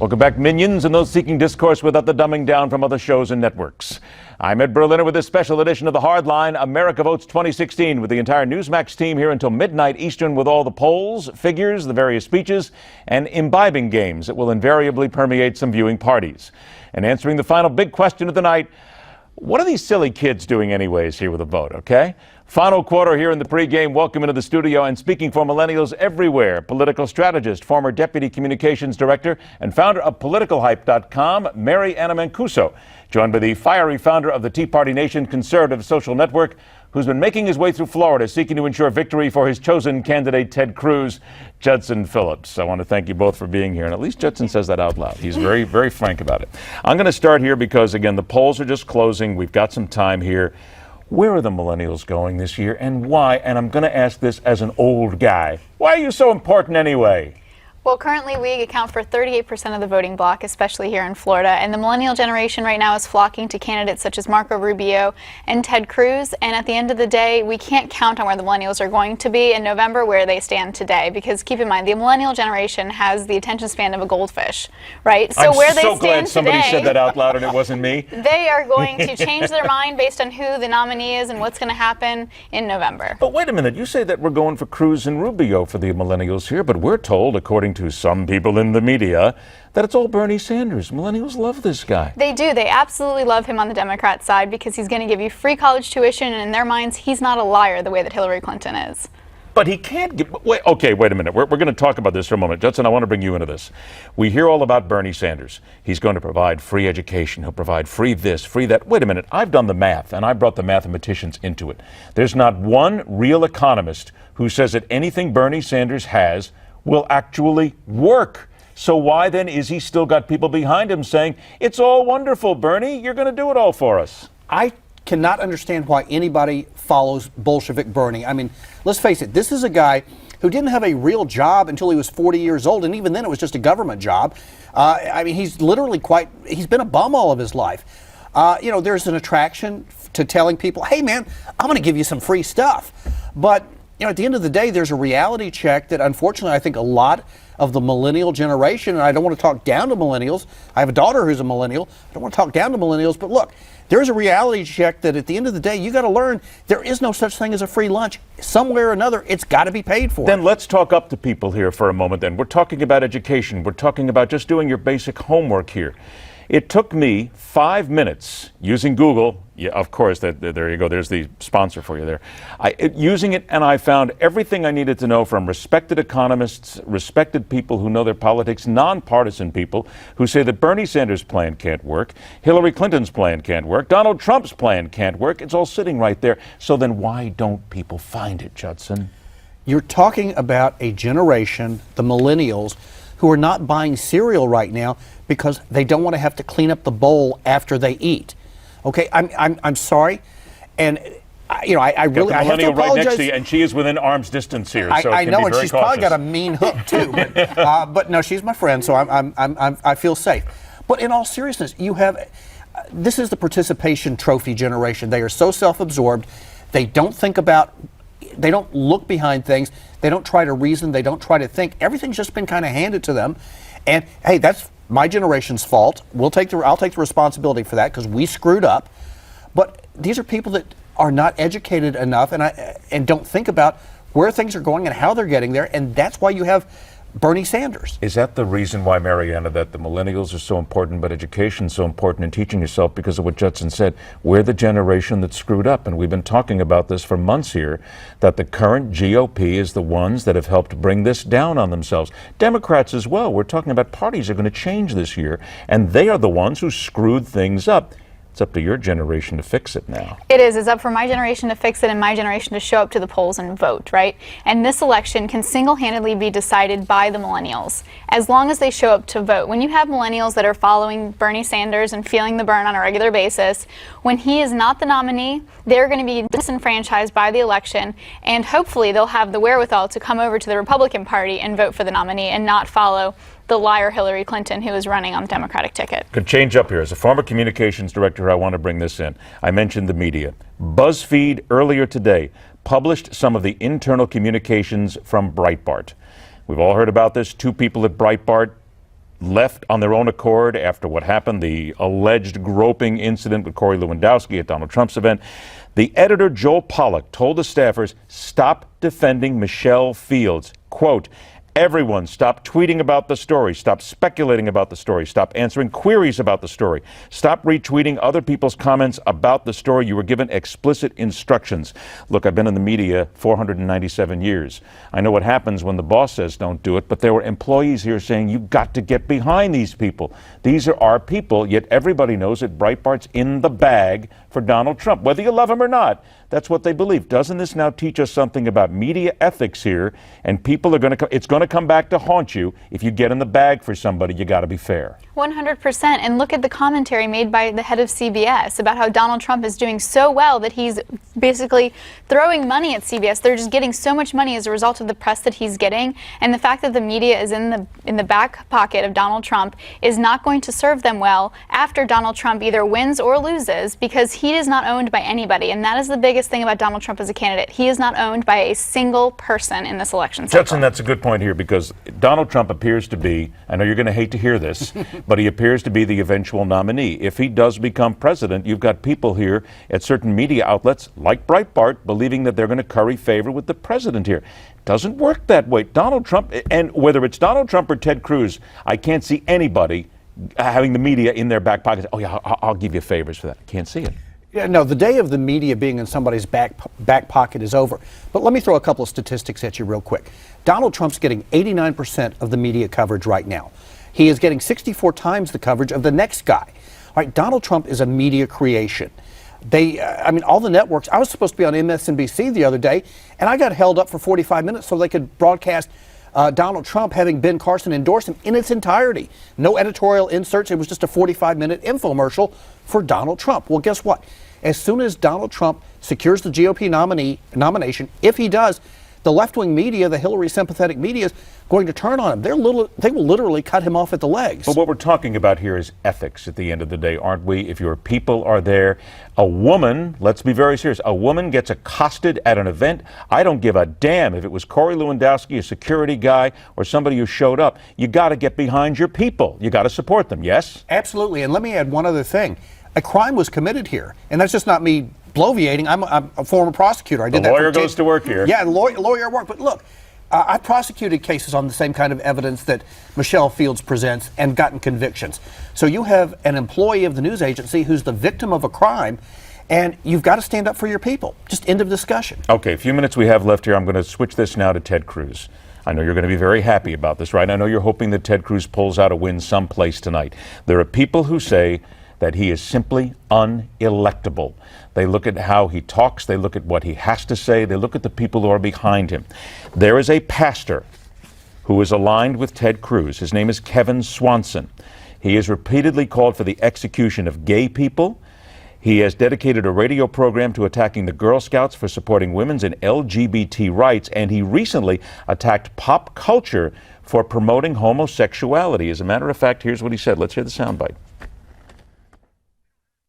Welcome back, minions, and those seeking discourse without the dumbing down from other shows and networks. I'm Ed Berliner with this special edition of The Hardline, America Votes 2016, with the entire Newsmax team here until midnight Eastern with all the polls, figures, the various speeches, and imbibing games that will invariably permeate some viewing parties. And answering the final big question of the night, what are these silly kids doing anyways here with a vote, okay? Final quarter here in the pregame. Welcome into the studio and speaking for millennials everywhere, political strategist, former deputy communications director, and founder of politicalhype.com, Anna Mancuso, joined by the fiery founder of the Tea Party Nation conservative social network, who's been making his way through Florida seeking to ensure victory for his chosen candidate, Ted Cruz, Judson Phillips. I want to thank you both for being here, and at least Judson says that out loud. He's very, very frank about it. I'm going to start here because, again, the polls are just closing. We've got some time here. Where are the millennials going this year, and why? And I'm going to ask this as an old guy. Why are you so important anyway? Well, currently we account for 38% of the voting bloc, especially here in Florida, and the millennial generation right now is flocking to candidates such as Marco Rubio and Ted Cruz, and at the end of the day, we can't count on where the millennials are going to be in November where they stand today, because keep in mind, the millennial generation has the attention span of a goldfish, right? So where they stand today... I'm so glad somebody said that out loud and it wasn't me. They are going to change their mind based on who the nominee is and what's going to happen in November. But wait a minute, you say that we're going for Cruz and Rubio for the millennials here, but we're told, according to some people in the media, that it's all Bernie Sanders. Millennials love this guy. They do. They absolutely love him on the Democrat side because he's going to give you free college tuition, and in their minds, he's not a liar the way that Hillary Clinton is. But he can't give... wait a minute. We're going to talk about this for a moment. Judson, I want to bring you into this. We hear all about Bernie Sanders. He's going to provide free education. He'll provide free this, free that. Wait a minute. I've done the math, and I brought the mathematicians into it. There's not one real economist who says that anything Bernie Sanders has will actually work. So why then is he still got people behind him saying, it's all wonderful, Bernie, you're going to do it all for us? I cannot understand why anybody follows Bolshevik Bernie. I mean, let's face it, this is a guy who didn't have a real job until he was 40 years old, and even then it was just a government job. I mean, he's literally he's been a bum all of his life. You know, there's an attraction to telling people, hey man, I'm going to give you some free stuff. But you know, at the end of the day, there's a reality check that unfortunately I think a lot of the millennial generation, and I don't want to talk down to millennials. I have a daughter who's a millennial. I don't want to talk down to millennials, but look, there's a reality check that at the end of the day, you got to learn there is no such thing as a free lunch. Somewhere or another, it's got to be paid for. Then let's talk up to people here for a moment then. We're talking about education. We're talking about just doing your basic homework here. It took me 5 minutes using Google. Yeah, of course, there you go. There's the sponsor for you there. Using it, and I found everything I needed to know from respected economists, respected people who know their politics, nonpartisan people who say that Bernie Sanders' plan can't work, Hillary Clinton's plan can't work, Donald Trump's plan can't work. It's all sitting right there. So then why don't people find it, Judson? You're talking about a generation, the millennials, who are not buying cereal right now because they don't want to have to clean up the bowl after they eat. Okay, I'm sorry, and you know I really I have to apologize. Right next to you, and she is within arm's distance here, so I know, and she's cautious. Probably got a mean hook too. But no, she's my friend, so I feel safe. But in all seriousness, you have this is the participation trophy generation. They are so self-absorbed, they don't think about. They don't look behind things. They don't try to reason. They don't try to think. Everything's just been kind of handed to them. And hey, that's my generation's fault. I'll take the responsibility for that because we screwed up. But these are people that are not educated enough and don't think about where things are going and how they're getting there. And that's why you have Bernie Sanders. Is that the reason why, Mariana, that the millennials are so important, but education so important in teaching yourself because of what Judson said? We're the generation that screwed up, and we've been talking about this for months here, that the current GOP is the ones that have helped bring this down on themselves. Democrats as well. We're talking about parties are going to change this year, and they are the ones who screwed things up. It's up to your generation to fix it now. It is. It's up for my generation to fix it and my generation to show up to the polls and vote, right? And this election can single-handedly be decided by the millennials as long as they show up to vote. When you have millennials that are following Bernie Sanders and feeling the burn on a regular basis, when he is not the nominee, they're going to be disenfranchised by the election, and hopefully they'll have the wherewithal to come over to the Republican Party and vote for the nominee and not follow the liar Hillary Clinton, who is running on the Democratic ticket. Could change up here. As a former communications director, I want to bring this in. I mentioned the media. BuzzFeed earlier today published some of the internal communications from Breitbart. We've all heard about this. Two people at Breitbart left on their own accord after what happened, the alleged groping incident with Corey Lewandowski at Donald Trump's event. The editor, Joel Pollack, told the staffers, stop defending Michelle Fields. Quote, everyone stop tweeting about the story. Stop speculating about the story. Stop answering queries about the story. Stop retweeting other people's comments about the story. You were given explicit instructions. Look, I've been in the media 497 years. I know what happens when the boss says don't do it, but there were employees here saying you've got to get behind these people. These are our people, yet everybody knows that Breitbart's in the bag for Donald Trump, whether you love him or not. That's what they believe. Doesn't this now teach us something about media ethics here? And people are going to, it's going to come back to haunt you. If you get in the bag for somebody, you got to be fair. 100%. And look at the commentary made by the head of CBS about how Donald Trump is doing so well that he's basically throwing money at CBS. They're just getting so much money as a result of the press that he's getting. And the fact that the media is in the back pocket of Donald Trump is not going to serve them well after Donald Trump either wins or loses, because he is not owned by anybody. And that is the biggest thing about Donald Trump as a candidate. He is not owned by a single person in this election cycle. Judson, that's a good point here, because Donald Trump appears to be, I know you're going to hate to hear this, but he appears to be the eventual nominee. If he does become president, you've got people here at certain media outlets like Breitbart believing that they're going to curry favor with the president here. Doesn't work that way. Donald Trump, and whether it's Donald Trump or Ted Cruz, I can't see anybody having the media in their back pocket. Oh yeah, I'll give you favors for that. Can't see it. Yeah, no, the day of the media being in somebody's back pocket is over. But let me throw a couple of statistics at you real quick. Donald Trump's getting 89% of the media coverage right now. He is getting 64 times the coverage of the next guy. All right, Donald Trump is a media creation. All the networks, I was supposed to be on MSNBC the other day, and I got held up for 45 minutes so they could broadcast Donald Trump having Ben Carson endorse him in its entirety. No editorial inserts. It was just a 45-minute infomercial for Donald Trump. Well, guess what? As soon as Donald Trump secures the GOP nomination, if he does, the left-wing media, the Hillary sympathetic media, is going to turn on him. They will literally cut him off at the legs. But what we're talking about here is ethics at the end of the day, aren't we? If your people are there, a woman, let's be very serious, a woman gets accosted at an event. I don't give a damn if it was Corey Lewandowski, a security guy, or somebody who showed up. You got to get behind your people. You got to support them, yes? Absolutely. And let me add one other thing. A crime was committed here, and that's just not me bloviating. I'm a former prosecutor. I did the lawyer goes to work here. Yeah, lawyer at work. But look, I've prosecuted cases on the same kind of evidence that Michelle Fields presents and gotten convictions. So you have an employee of the news agency who's the victim of a crime, and you've got to stand up for your people. Just end of discussion. Okay, a few minutes we have left here. I'm going to switch this now to Ted Cruz. I know you're going to be very happy about this, right? I know you're hoping that Ted Cruz pulls out a win someplace tonight. There are people who say that he is simply unelectable. They look at how he talks, they look at what he has to say, they look at the people who are behind him. There is a pastor who is aligned with Ted Cruz. His name is Kevin Swanson. He has repeatedly called for the execution of gay people. He has dedicated a radio program to attacking the Girl Scouts for supporting women's and LGBT rights, and he recently attacked pop culture for promoting homosexuality. As a matter of fact, here's what he said. Let's hear the soundbite.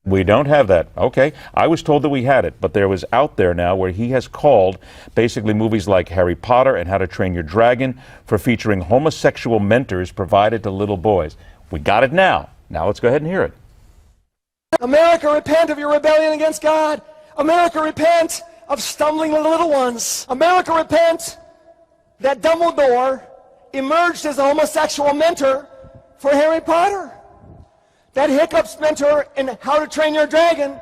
We don't have that. Okay. I was told that we had it, but there was out there now where he has called basically movies like Harry Potter and How to Train Your Dragon for featuring homosexual mentors provided to little boys. We got it now. Now let's go ahead and hear it. America, repent of your rebellion against God. America, repent of stumbling the little ones. America, repent that Dumbledore emerged as a homosexual mentor for Harry Potter. That Hiccup's mentor in How to Train Your Dragon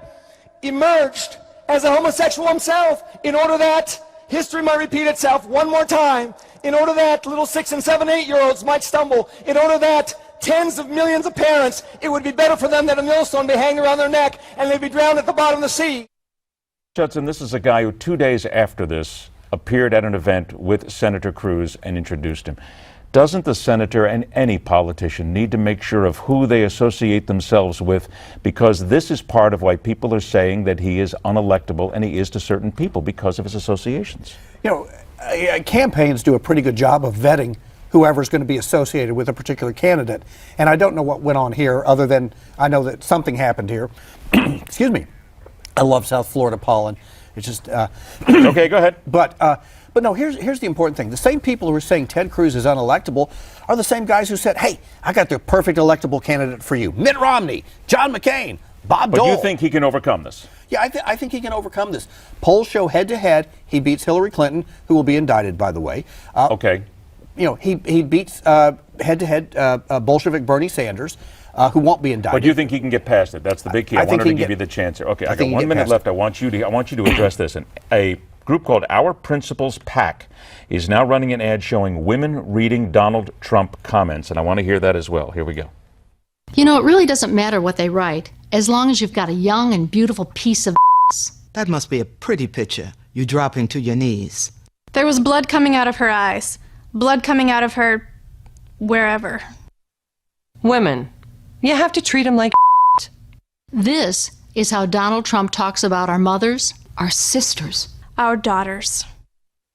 emerged as a homosexual himself in order that history might repeat itself one more time, in order that little 6 and 7, 8-year-olds might stumble, in order that tens of millions of parents, it would be better for them that a millstone be hanging around their neck and they'd be drowned at the bottom of the sea. Judson, this is a guy who 2 days after this appeared at an event with Senator Cruz and introduced him. Doesn't the senator and any politician need to make sure of who they associate themselves with? Because this is part of why people are saying that he is unelectable, and he is to certain people because of his associations. You know, campaigns do a pretty good job of vetting whoever's going to be associated with a particular candidate. And I don't know what went on here, other than I know that something happened here. Excuse me. I love South Florida pollen. It's just... Okay, go ahead. But But no, here's the important thing. The same people who are saying Ted Cruz is unelectable are the same guys who said, hey, I got the perfect electable candidate for you. Mitt Romney, John McCain, Bob Dole. But you think he can overcome this? Yeah, I think he can overcome this. Polls show head-to-head, he beats Hillary Clinton, who will be indicted, by the way. Okay. You know, he beats head-to-head Bolshevik Bernie Sanders, who won't be indicted. But you think he can get past it? That's the big key. I wanted to give you the chance here. Okay, I got 1 minute left. I want you to address this. And a group called Our Principles PAC is now running an ad showing women reading Donald Trump comments, and I want to hear that as well. Here we go. You know, it really doesn't matter what they write, as long as you've got a young and beautiful piece of That must be a pretty picture. You dropping to your knees. There was blood coming out of her eyes. Blood coming out of her wherever. Women, you have to treat them like This is how Donald Trump talks about our mothers, our sisters. Our daughters.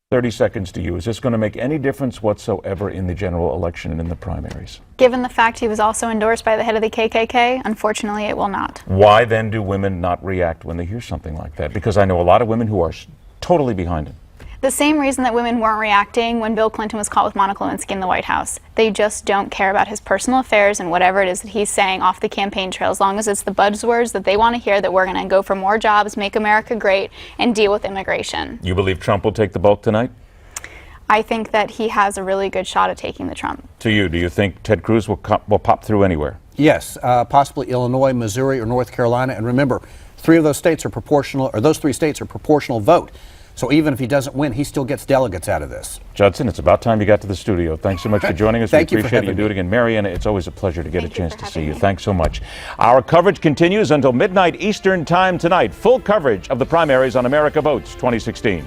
30 seconds to you. Is this going to make any difference whatsoever in the general election and in the primaries? Given the fact he was also endorsed by the head of the KKK, unfortunately it will not. Why then do women not react when they hear something like that? Because I know a lot of women who are totally behind him. The same reason that women weren't reacting when Bill Clinton was caught with Monica Lewinsky in the White House. They just don't care about his personal affairs and whatever it is that he's saying off the campaign trail, as long as it's the buzzwords that they want to hear, that we're going to go for more jobs, make America great, and deal with immigration. You believe Trump will take the bulk tonight? I think that he has a really good shot at taking the Trump. To you, do you think Ted Cruz will pop through anywhere? Yes, possibly Illinois, Missouri, or North Carolina. And remember, three of those states are proportional, or those three states are proportional vote. So even if he doesn't win, he still gets delegates out of this. Judson, it's about time you got to the studio. Thanks so much for joining us. Thank we you for appreciate having you. Do me. it again. Marianne, it's always a pleasure to get a chance to see you. Thanks so much. Our coverage continues until midnight Eastern time tonight. Full coverage of the primaries on America Votes 2016.